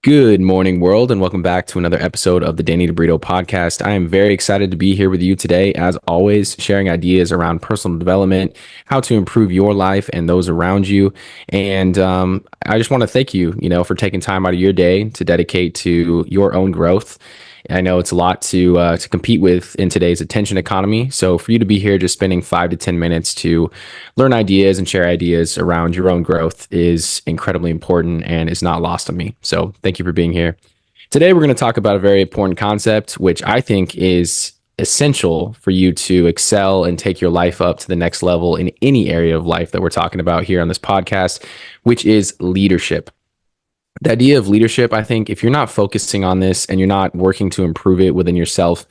Good morning, world, and welcome back to another episode of the Danny DeBrito podcast. I am very excited to be here with you today, as always, sharing ideas around personal development, how to improve your life and those around you. And I just want to thank you, for taking time out of your day to dedicate to your own growth. I know it's a lot to compete with in today's attention economy. So for you to be here, just spending 5 to 10 minutes to learn ideas and share ideas around your own growth is incredibly important and is not lost on me. So thank you for being here. Today, we're going to talk about a very important concept, which I think is essential for you to excel and take your life up to the next level in any area of life that we're talking about here on this podcast, which is leadership. The idea of leadership, I think, if you're not focusing on this and you're not working to improve it within yourself,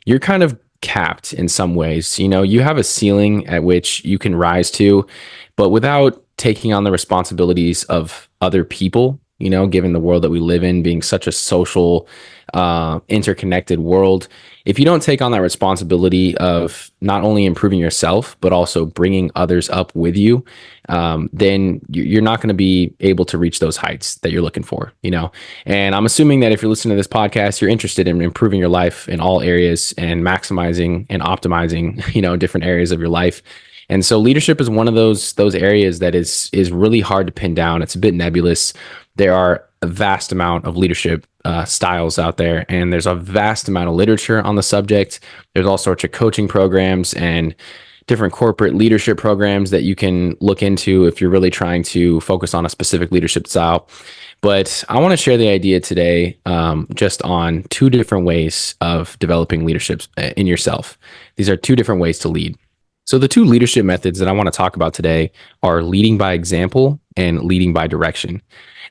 you're kind of capped in some ways. You have a ceiling at which you can rise to, but without taking on the responsibilities of other people, given the world that we live in being such a social, interconnected world, if you don't take on that responsibility of not only improving yourself, but also bringing others up with you, then you're not going to be able to reach those heights that you're looking for. And I'm assuming that if you're listening to this podcast, you're interested in improving your life in all areas and maximizing and optimizing, different areas of your life. And so leadership is one of those areas that is really hard to pin down. It's a bit nebulous. There are a vast amount of leadership styles out there, and there's a vast amount of literature on the subject. There's all sorts of coaching programs and different corporate leadership programs that you can look into if you're really trying to focus on a specific leadership style. But I want to share the idea today just on two different ways of developing leadership in yourself. These are two different ways to lead. So the two leadership methods that I want to talk about today are leading by example and leading by direction.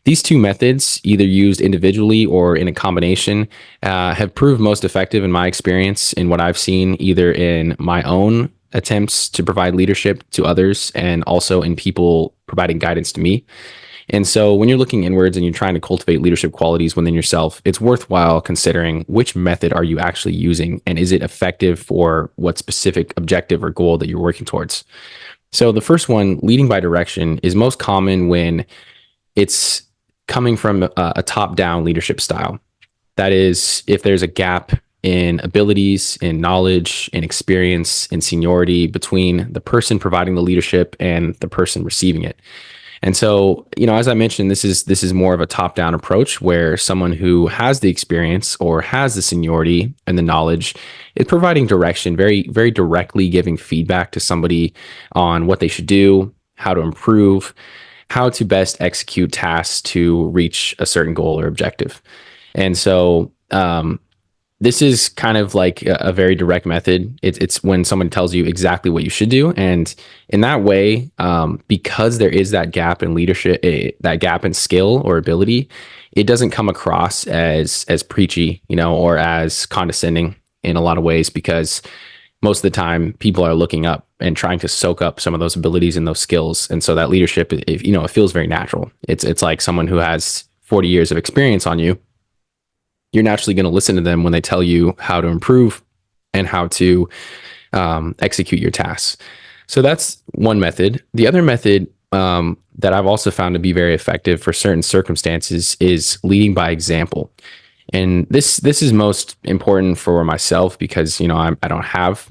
These two methods, either used individually or in a combination, have proved most effective in my experience in what I've seen, either in my own attempts to provide leadership to others and also in people providing guidance to me. And so when you're looking inwards and you're trying to cultivate leadership qualities within yourself, it's worthwhile considering which method are you actually using and is it effective for what specific objective or goal that you're working towards. So the first one, leading by direction, is most common when it's coming from a top-down leadership style. That is, if there's a gap in abilities, in knowledge, in experience, in seniority between the person providing the leadership and the person receiving it. And so, as I mentioned, this is more of a top-down approach where someone who has the experience or has the seniority and the knowledge is providing direction, very, very directly giving feedback to somebody on what they should do, how to improve, how to best execute tasks to reach a certain goal or objective. And so, this is kind of like a very direct method. It's when someone tells you exactly what you should do. And in that way, because there is that gap in leadership, that gap in skill or ability, it doesn't come across as preachy, or as condescending in a lot of ways, because most of the time people are looking up and trying to soak up some of those abilities and those skills. And so that leadership, it feels very natural. It's like someone who has 40 years of experience on you. You're naturally going to listen to them when they tell you how to improve and how to execute your tasks. So that's one method. The other method that I've also found to be very effective for certain circumstances is leading by example. And this is most important for myself because, I don't have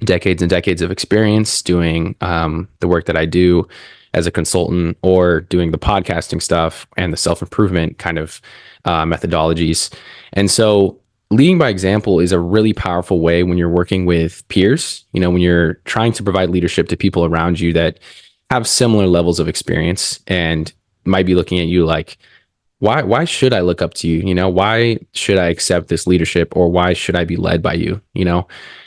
decades and decades of experience doing the work that I do as a consultant or doing the podcasting stuff and the self-improvement kind of methodologies. And so leading by example is a really powerful way when you're working with peers, when you're trying to provide leadership to people around you that have similar levels of experience and might be looking at you like, why should I look up to you? Why should I accept this leadership, or why should I be led by you?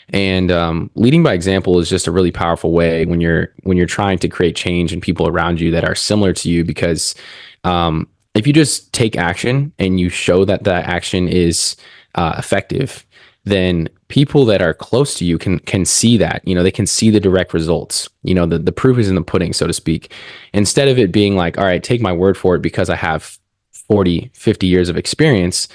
And leading by example is just a really powerful way when you're trying to create change in people around you that are similar to you, because if you just take action and you show that that action is effective, then people that are close to you can see that. They can see the direct results. The proof is in the pudding, so to speak. Instead of it being like, all right, take my word for it because I have 40, 50 years of experience,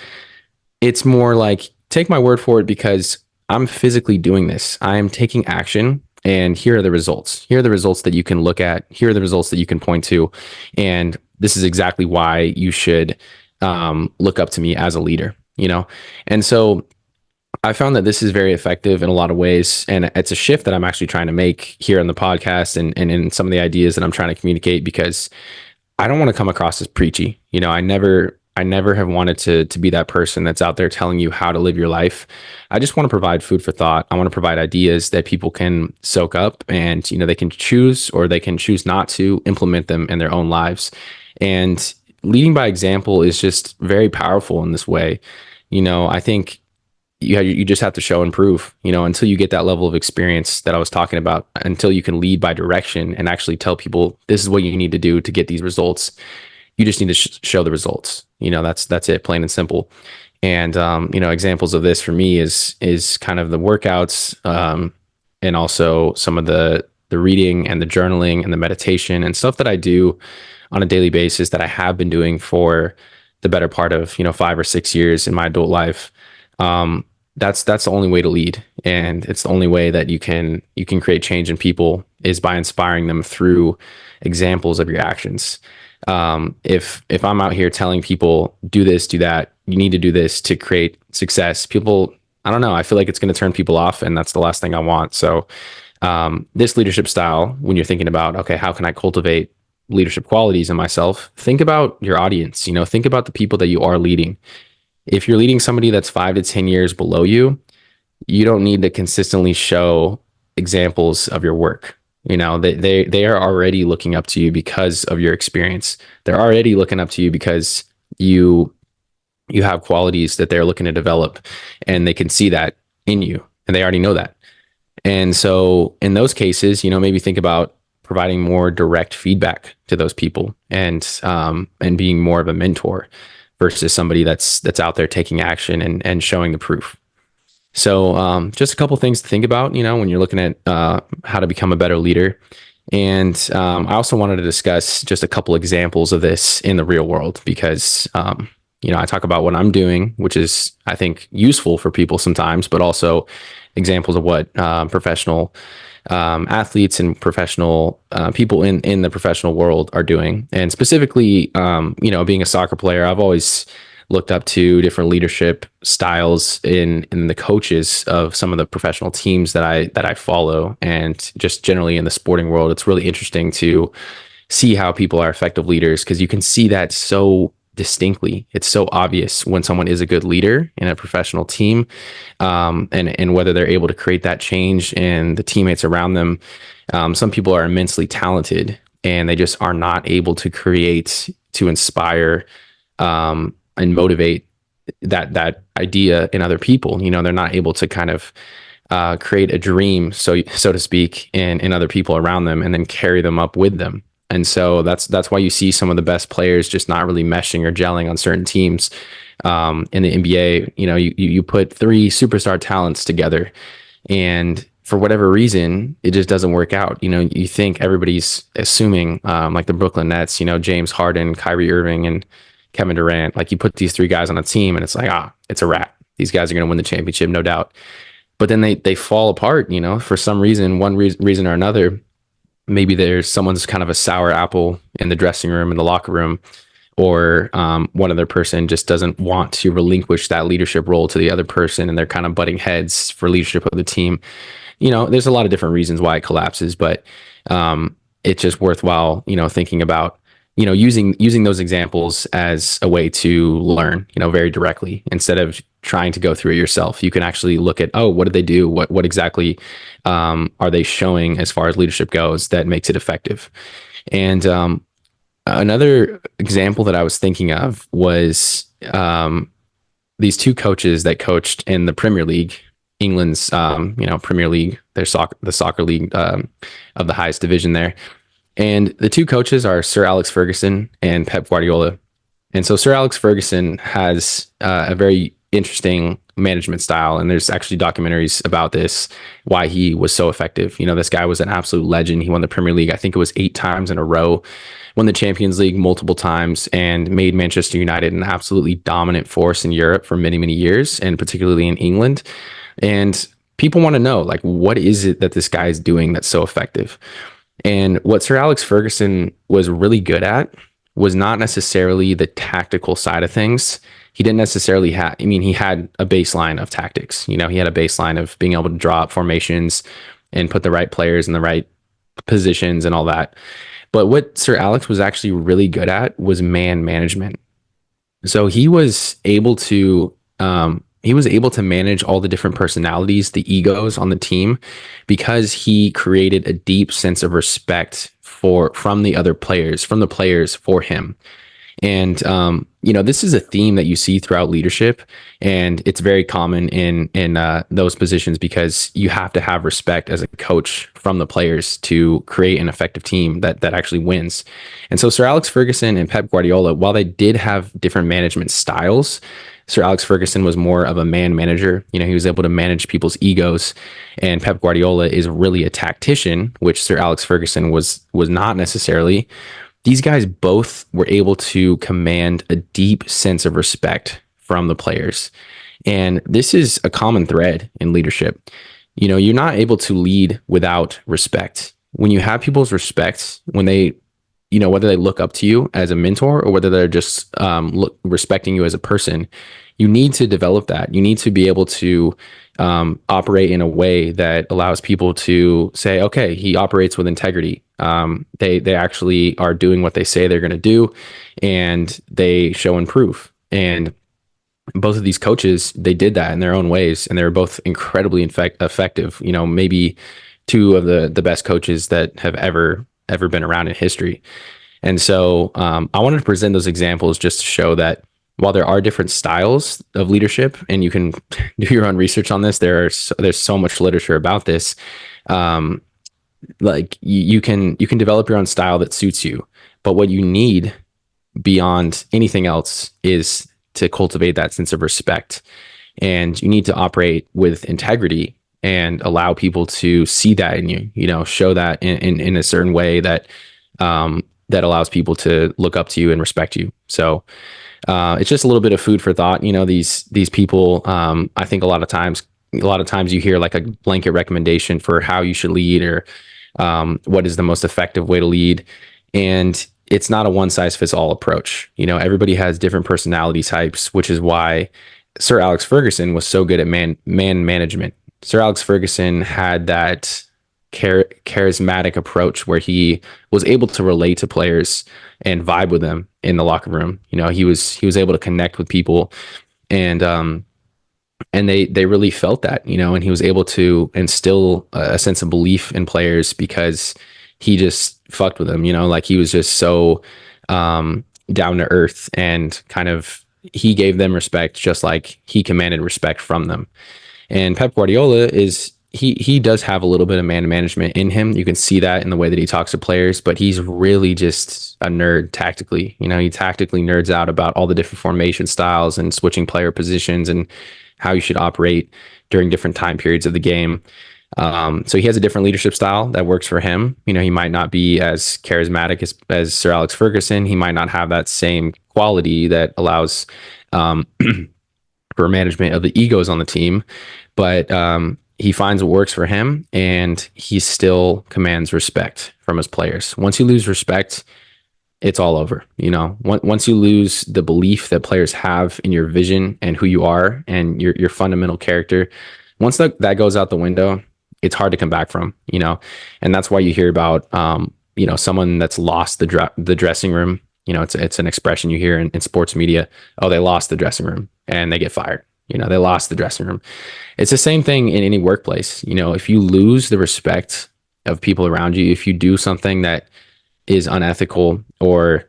it's more like, take my word for it because I'm physically doing this. I am taking action, and here are the results. Here are the results that you can look at. Here are the results that you can point to. And this is exactly why you should look up to me as a leader, And so I found that this is very effective in a lot of ways. And it's a shift that I'm actually trying to make here on the podcast and in some of the ideas that I'm trying to communicate, because I don't want to come across as preachy. I never have wanted to be that person that's out there telling you how to live your life. I just want to provide food for thought. I want to provide ideas that people can soak up, and they can choose, or they can choose not to implement them in their own lives. And leading by example is just very powerful in this way. I think you just have to show and prove, until you get that level of experience that I was talking about, until you can lead by direction and actually tell people this is what you need to do to get these results. You just need to show the results. That's it, plain and simple. And examples of this for me is kind of the workouts, and also some of the reading and the journaling and the meditation and stuff that I do on a daily basis, that I have been doing for the better part of 5 or 6 years in my adult life. That's the only way to lead, and it's the only way that you can create change in people, is by inspiring them through examples of your actions. If I'm out here telling people, do this, do that, you need to do this to create success, people, I don't know, I feel like it's going to turn people off, and that's the last thing I want. So this leadership style, when you're thinking about, okay, how can I cultivate leadership qualities in myself, think about your audience. Think about the people that you are leading. If you're leading somebody that's 5 to 10 years below you, you don't need to consistently show examples of your work. They are already looking up to you because of your experience. They're already looking up to you because you have qualities that they're looking to develop, and they can see that in you, and they already know that. And so in those cases, maybe think about providing more direct feedback to those people, and being more of a mentor versus somebody that's out there taking action and showing the proof. So just a couple things to think about, when you're looking at how to become a better leader. And I also wanted to discuss just a couple examples of this in the real world, because I talk about what I'm doing, which is, I think, useful for people sometimes, but also examples of what professional athletes and professional people in the professional world are doing. And specifically, being a soccer player, I've always looked up to different leadership styles in the coaches of some of the professional teams that I follow. And just generally in the sporting world, it's really interesting to see how people are effective leaders, because you can see that so distinctly. It's so obvious when someone is a good leader in a professional team, and whether they're able to create that change in the teammates around them. Some people are immensely talented, and they just are not able to inspire and motivate that idea in other people. They're not able to kind of create a dream, so to speak, in other people around them, and then carry them up with them. And so that's why you see some of the best players just not really meshing or gelling on certain teams. In the NBA, you put three superstar talents together, and for whatever reason, it just doesn't work out. You think everybody's assuming, like the Brooklyn Nets, James Harden, Kyrie Irving, and Kevin Durant. Like, you put these three guys on a team, and it's like, it's a wrap. These guys are going to win the championship, no doubt. But then they fall apart, for some reason, one reason or another. Maybe there's someone's kind of a sour apple in the dressing room, in the locker room, or one other person just doesn't want to relinquish that leadership role to the other person, and they're kind of butting heads for leadership of the team. There's a lot of different reasons why it collapses, but it's just worthwhile, thinking about, using those examples as a way to learn, very directly, instead of trying to go through it yourself. You can actually look at, what did they do? What exactly are they showing as far as leadership goes that makes it effective? And another example that I was thinking of was these two coaches that coached in the Premier League, England's, Premier League, the soccer league of the highest division there. And the two coaches are Sir Alex Ferguson and Pep Guardiola. And so Sir Alex Ferguson has a very interesting management style, and there's actually documentaries about this, why he was so effective. This guy was an absolute legend. He won the Premier League, I think it was 8 times in a row, won the Champions League multiple times, and made Manchester United an absolutely dominant force in Europe for many, many years, and particularly in England. And people want to know, like, what is it that this guy is doing that's so effective? And what Sir Alex Ferguson was really good at was not necessarily the tactical side of things. He didn't necessarily have, I mean, he had a baseline of tactics. He had a baseline of being able to draw up formations and put the right players in the right positions and all that. But what Sir Alex was actually really good at was man management. So he was able to manage all the different personalities, the egos on the team, because he created a deep sense of respect from the other players, from the players for him. And this is a theme that you see throughout leadership, and it's very common in those positions because you have to have respect as a coach from the players to create an effective team that actually wins. And so Sir Alex Ferguson and Pep Guardiola, while they did have different management styles, Sir Alex Ferguson was more of a man manager. He was able to manage people's egos, and Pep Guardiola is really a tactician, which Sir Alex Ferguson was not necessarily. These guys both were able to command a deep sense of respect from the players. And this is a common thread in leadership. You're not able to lead without respect. When you have people's respect, when they, whether they look up to you as a mentor or whether they're just respecting you as a person, you need to develop that. You need to be able to operate in a way that allows people to say, okay, he operates with integrity. They actually are doing what they say they're going to do, and they show and prove. And both of these coaches, they did that in their own ways, and they were both incredibly effective. Maybe two of the best coaches that have ever been around in history. And so I wanted to present those examples just to show that while there are different styles of leadership, and you can do your own research on this, there's so much literature about this. Like you can develop your own style that suits you, but what you need beyond anything else is to cultivate that sense of respect, and you need to operate with integrity and allow people to see that in you. Show that in a certain way that that allows people to look up to you and respect you. So it's just a little bit of food for thought. These people, I think a lot of times you hear like a blanket recommendation for how you should lead, or what is the most effective way to lead. And it's not a one size fits all approach. Everybody has different personality types, which is why Sir Alex Ferguson was so good at man management. Sir Alex Ferguson had that charismatic approach where he was able to relate to players and vibe with them in the locker room. He was able to connect with people, and they really felt that, and he was able to instill a sense of belief in players because he just fucked with them. Like he was just so down to earth, and kind of he gave them respect just like he commanded respect from them. And Pep Guardiola he does have a little bit of man management in him. You can see that in the way that he talks to players, but he's really just a nerd tactically. He tactically nerds out about all the different formation styles and switching player positions and how you should operate during different time periods of the game. So he has a different leadership style that works for him. He might not be as charismatic as Sir Alex Ferguson. He might not have that same quality that allows for management of the egos on the team, but he finds what works for him, and he still commands respect from his players. Once you lose respect, it's all over. Once you lose the belief that players have in your vision and who you are and your fundamental character, once that goes out the window, it's hard to come back from. And that's why you hear about someone that's lost the dressing room. It's an expression you hear in sports media. Oh, they lost the dressing room and they get fired. They lost the dressing room. It's the same thing in any workplace. If you lose the respect of people around you, if you do something that is unethical, or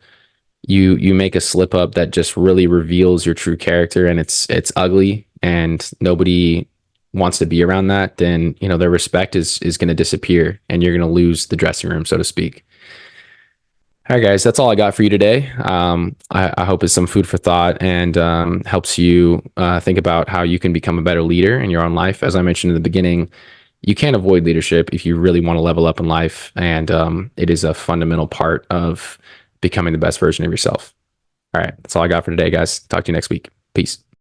you make a slip up that just really reveals your true character, and it's ugly and nobody wants to be around that, then their respect is going to disappear, and you're going to lose the dressing room, so to speak. All right, guys, that's all I got for you today. I hope it's some food for thought and helps you think about how you can become a better leader in your own life. As I mentioned in the beginning, you can't avoid leadership if you really want to level up in life, and it is a fundamental part of becoming the best version of yourself. All right, that's all I got for today, guys. Talk to you next week. Peace.